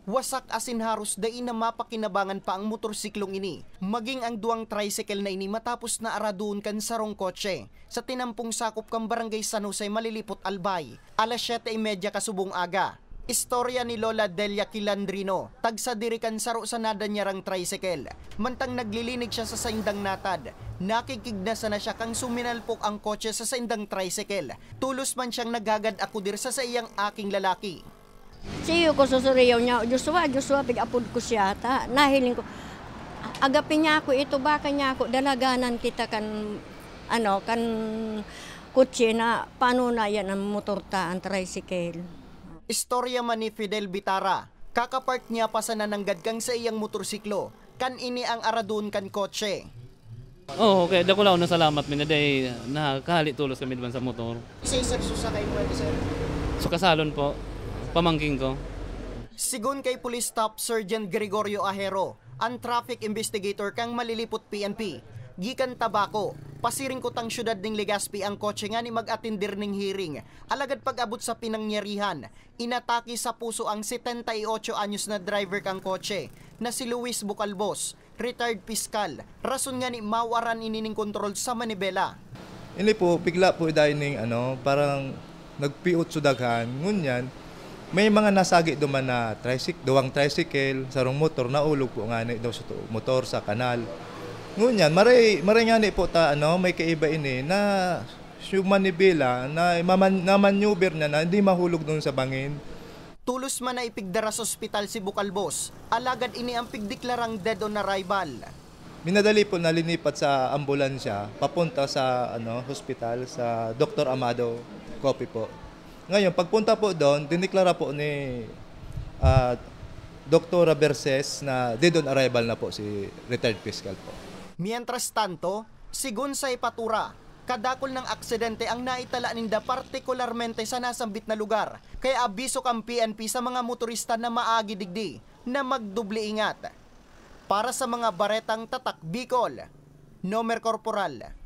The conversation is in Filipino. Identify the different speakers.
Speaker 1: Wasak asin haros dai na mapakinabangan pa ang motorsiklong ini. Maging ang duwang tricycle na ini matapos na araduon kan sarong kotse. Sa tinampong sakop kang barangay San Jose, Malilipot, Albay. Alas 7:30 kasubong aga. Istorya ni Lola Delia Kilandrino, tagsa dirikan saro sa nada niyarang tricycle. Mantang naglilinig siya sa saindang natad, nakikignasan na siya kang suminalpok ang kotse sa saindang tricycle. Tulos man siyang nagagad akudir sa iyang aking lalaki.
Speaker 2: Siyo ko susuriyaw niya, Joshua, pig-apod ko siya, nahiling ko, agapin niya ako, ito baka niya ako, dalaganan kita kan kutsi na, paano na yan ang motor ta, ang tricycle.
Speaker 1: Istorya man ni Fidel Bitara, kakapark niya pa sa nananggad kang sa iyang motorsiklo, kan ini ang aradun kan kotse.
Speaker 3: Okay, dako lang na salamat mi na day nakahali tulos kami diban sa motor.
Speaker 1: Isa-isa sa kay pwede sir.
Speaker 3: So kasalon po, pamangking ko.
Speaker 1: Sigun kay Police Staff Sergeant Gregorio Ahero, ang traffic investigator kang Malilipot PNP, gikan Tabaco, pasiring ko tang syudad ning Legazpi ang kotse nga ni mag-atindir ning hearing. Alagad pag-abot sa pinangyarihan, inatake sa puso ang 78 anyos na driver kang kotse na si Luis Bucalbos, retired piskal. Rason nga ni mawaran inining kontrol sa manibela.
Speaker 4: Ini po, bigla po dining parang nagpiot sudaghan, ngunyan, may mga nasagi duman na duwang tricycle, sarong motor, naulog po nga daw sa motor sa kanal. Ngunyan, maray nga ni po may kaiba ini na human nibela na maneuver na hindi mahulog doon sa bangin.
Speaker 1: Tulos man na ipigdara sa ospital si Bucalbos, alagad ini ang pigdeklarang dead on arrival.
Speaker 4: Minadali po na linipat sa ambulansya, papunta sa hospital sa Dr. Amado Copi po. Ngayon, pagpunta po doon, diniklara po ni Dr. Berses na dead on arrival na po si retired fiscal po.
Speaker 1: Mientras tanto, sigun sa ipatura, kadakol ng aksidente ang naitala ninda partikularmente sa nasambit na lugar. Kaya abiso kang PNP sa mga motorista na maagi digdi na magdubli ingat. Para sa mga baretang tatak Bicol, Nomer Corporal